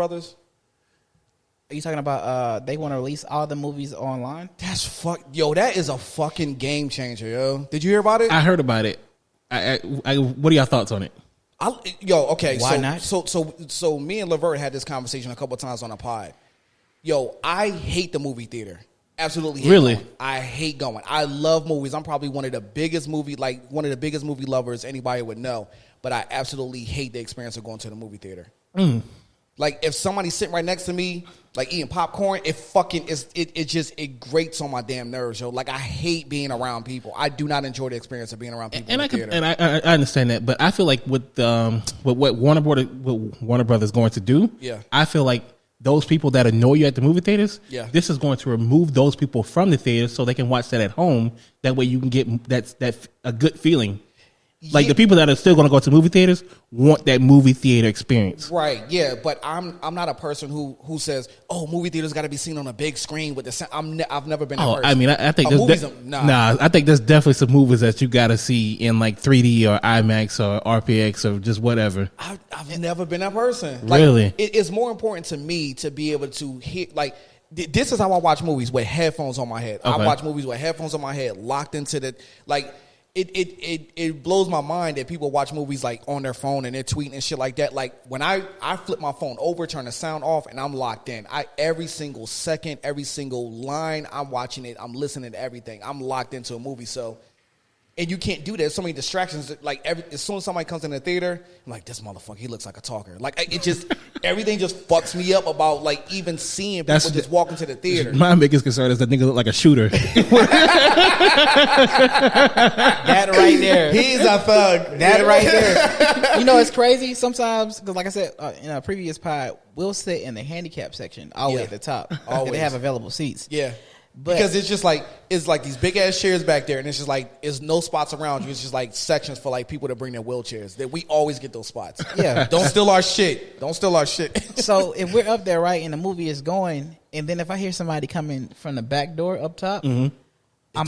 Brothers? Are you talking about they want to release all the movies online? That is a fucking game changer, yo. Did you hear about it? I heard about it. What are your thoughts on it? Okay. Why not? So me and Levert had this conversation a couple of times on a pod. I hate the movie theater. Absolutely hate Really? Going. I hate going. I love movies. I'm probably one of the biggest movie lovers anybody would know. But I absolutely hate the experience of going to the movie theater. Like if somebody's sitting right next to me, like eating popcorn, it grates on my damn nerves, yo. Like I hate being around people. I do not enjoy the experience of being around people. And I understand that, but I feel like with what Warner Brothers is going to do, I feel like those people that annoy you at the movie theaters, this is going to remove those people from the theaters so they can watch that at home. That way you can get that a good feeling. Like the people that are still going to go to movie theaters want that movie theater experience, right? Yeah, but I'm not a person who says, "Oh, movie theaters got to be seen on a big screen with the sound." I've never been. That person. I mean, I think I think there's definitely some movies that you got to see in like 3D or IMAX or RPX or just whatever. I've never been that person. Really, it's more important to me to be able to hear like. This is how I watch movies with headphones on my head. Okay. I watch movies with headphones on my head, locked into the like. It blows my mind that people watch movies like on their phone and they're tweeting and shit like that. Like when I flip my phone over, turn the sound off, and I'm locked in. Every single second, every single line, I'm watching it. I'm listening to everything. I'm locked into a movie. So, and you can't do that. There's so many distractions. Like as soon as somebody comes in the theater, I'm like, this motherfucker, he looks like a talker. Like it just everything just fucks me up about like even seeing people just walk into the theater. My biggest concern is that nigga look like a shooter. That right there. He's a thug. That right there. You know, it's crazy sometimes because, like I said in a previous pod, we'll sit in the handicap section all the way at the top. Always. They have available seats. Yeah. Because it's like these big ass chairs back there, and it's just like there's no spots around you. It's just like sections for like people to bring their wheelchairs. That we always get those spots. Yeah, don't steal our shit. Don't steal our shit. So if we're up there, right, and the movie is going, and then if I hear somebody coming from the back door up top, I'm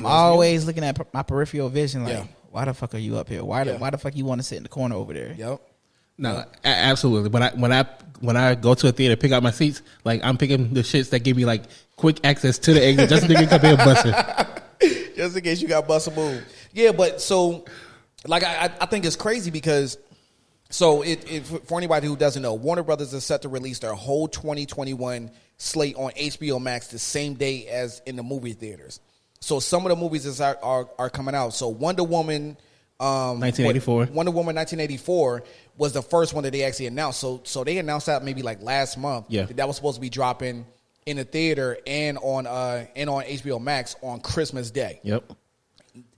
always looking at my peripheral vision, like, why the fuck are you up here? Why the fuck you want to sit in the corner over there? Yep. No, absolutely. When I go to a theater, pick out my seats, like I'm picking the shits that give me like quick access to the exit, just in case come here busting. Just in case you got bust a move. Yeah, but so like I think it's crazy because so it for anybody who doesn't know, Warner Brothers is set to release their whole 2021 slate on HBO Max the same day as in the movie theaters. So some of the movies are coming out. So Wonder Woman. 1984. Wonder Woman 1984 was the first one that they actually announced. So they announced that maybe like last month. Yeah. That was supposed to be dropping in the theater and on HBO Max on Christmas Day. Yep.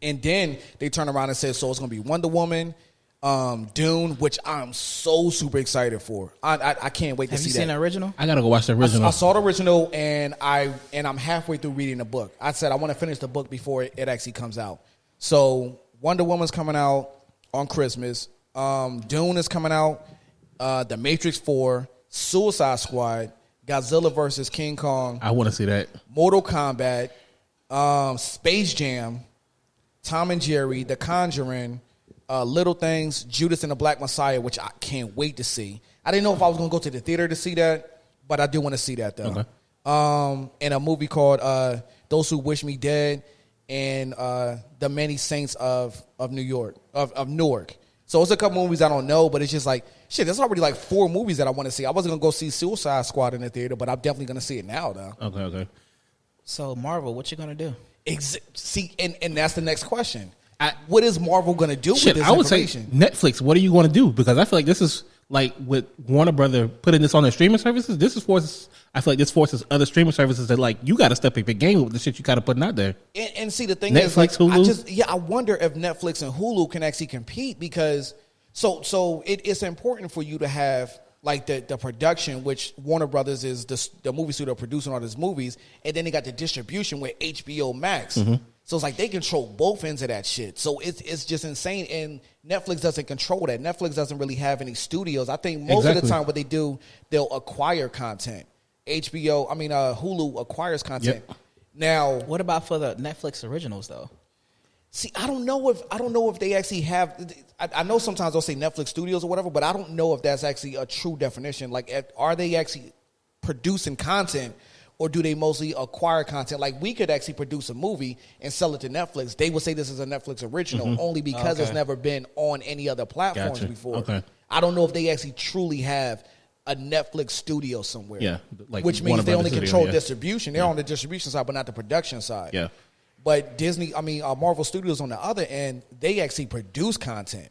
And then they turned around and said, so it's going to be Wonder Woman, Dune, which I'm so super excited for. I can't wait to see that. Have you seen the original? I gotta go watch the original. I saw the original and I'm halfway through reading the book. I said I want to finish the book before it actually comes out. So Wonder Woman's coming out on Christmas. Dune is coming out. The Matrix 4, Suicide Squad, Godzilla vs. King Kong. I want to see that. Mortal Kombat, Space Jam, Tom and Jerry, The Conjuring, Little Things, Judas and the Black Messiah, which I can't wait to see. I didn't know if I was going to go to the theater to see that, but I do want to see that though. Okay. And a movie called Those Who Wish Me Dead, and The Many Saints of New York, of Newark. So it's a couple movies I don't know, but it's just like, shit, there's already like 4 movies that I want to see. I wasn't going to go see Suicide Squad in the theater, but I'm definitely going to see it now, though. Okay. So Marvel, what you going to do? See, and that's the next question. What is Marvel going to do with this I would say information? Netflix, what are you going to do? Because I feel like this is like with Warner Brother putting this on their streaming services, I feel like this forces other streaming services that like, you got to step up your game with the shit you got to put out there. And see, the thing Netflix, is, like, Hulu? I wonder if Netflix and Hulu can actually compete because it's important for you to have like the production, which Warner Brothers is the movie studio producing all these movies, and then they got the distribution with HBO Max. Mm-hmm. So it's like they control both ends of that shit. So it's just insane. And Netflix doesn't control that. Netflix doesn't really have any studios. I think most of the time what they do, they'll acquire content. Hulu acquires content. Yep. Now, what about for the Netflix originals though? See, I don't know if they actually have. I know sometimes they'll say Netflix Studios or whatever, but I don't know if that's actually a true definition. Like, are they actually producing content, or do they mostly acquire content? Like, we could actually produce a movie and sell it to Netflix. They would say this is a Netflix original only because it's never been on any other platforms before. Okay. I don't know if they actually truly have a Netflix studio somewhere. Yeah, like which means they only control distribution. They're on the distribution side, but not the production side. Yeah. But Marvel Studios on the other end, they actually produce content.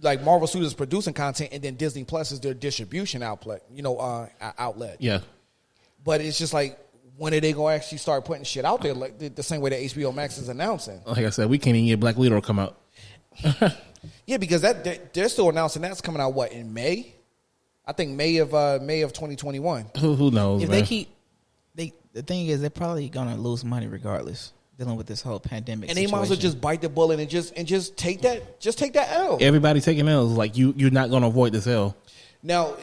Like, Marvel Studios producing content, and then Disney Plus is their distribution outlet. Yeah. But it's just like, when are they going to actually start putting shit out there, like the same way that HBO Max is announcing? Like I said, we can't even get Black Widow to come out. Yeah, because they're still announcing that's coming out in May. I think May of 2021. Who knows? If man. The thing is, they're probably gonna lose money regardless, dealing with this whole pandemic. And situation. They might as well just bite the bullet and just take that L. Everybody taking L's. Like, you're not gonna avoid this L. Now,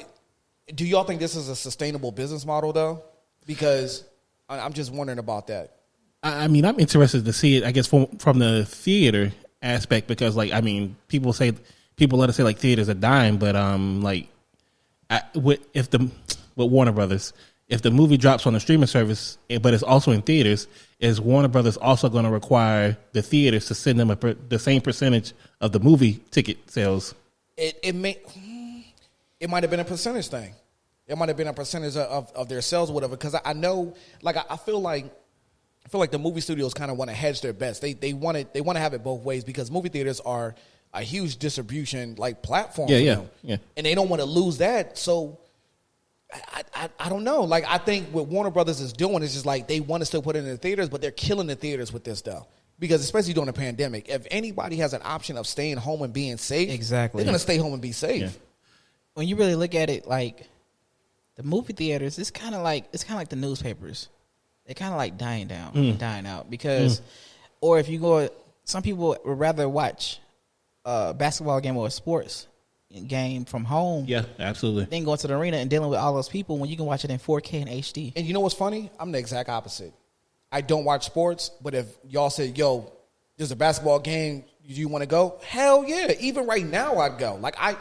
do y'all think this is a sustainable business model though? Because I'm just wondering about that. I mean, I'm interested to see it, I guess, from the theater aspect, because, like, I mean, people let us say like theaters are dying, but with Warner Brothers, if the movie drops on the streaming service, but it's also in theaters, is Warner Brothers also going to require the theaters to send them the same percentage of the movie ticket sales? It might have been a percentage thing. It might have been a percentage of their sales or whatever. Because I know, like, I feel like the movie studios kind of want to hedge their bets. They want to have it both ways, because movie theaters are a huge distribution platform for them. Yeah. And they don't want to lose that. So I don't know. Like, I think what Warner Brothers is doing is just like, they want to still put it in the theaters, but they're killing the theaters with this stuff. Because especially during a pandemic, if anybody has an option of staying home and being safe, exactly, they're going to stay home and be safe. Yeah. When you really look at it, like, the movie theaters, it's kind of like the newspapers. They're kind of like dying out because, or if you go, some people would rather watch a basketball game or a sports game from home. Yeah, absolutely. Then going to the arena and dealing with all those people when you can watch it in 4K and HD. And you know what's funny? I'm the exact opposite. I don't watch sports, but if y'all said, yo, there's a basketball game, do you want to go? Hell yeah. Even right now, I'd go. Like, I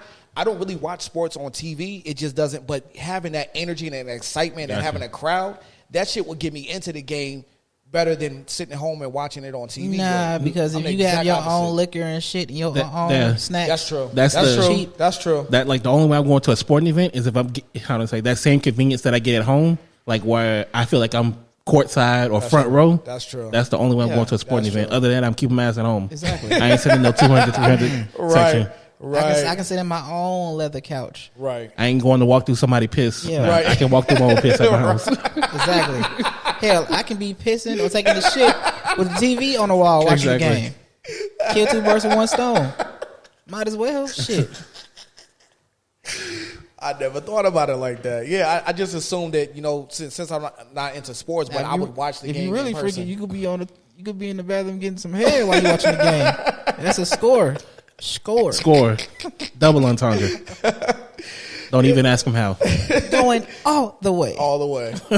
don't really watch sports on TV. It just doesn't. But having that energy and that excitement and having a crowd, that shit would get me into the game better than sitting at home and watching it on TV. Nah, because if you have your own liquor and shit and your own snacks. That's true. That's true. That's true. That, like, the only way I'm going to a sporting event is if I'm, that same convenience that I get at home, like, where I feel like I'm courtside or front row. That's true. That's the only way I'm going to a sporting event. Other than that, I'm keeping my ass at home. Exactly. I ain't sitting in no 200, 300 section. Right. I can sit in my own leather couch. Right. I ain't going to walk through somebody's piss. Yeah. Right. I can walk through my own piss at my house. Exactly. Hell, I can be pissing or taking a shit with the TV on the wall watching the game. Kill two birds with one stone. Might as well. Shit. I never thought about it like that. Yeah, I just assumed that, since I'm not into sports, but I would watch the game. If you really freaking, you could be in the bathroom getting some head while you're watching the game. That's a score. Score. Double entendre. Don't even ask him how. Going all the way. All the way.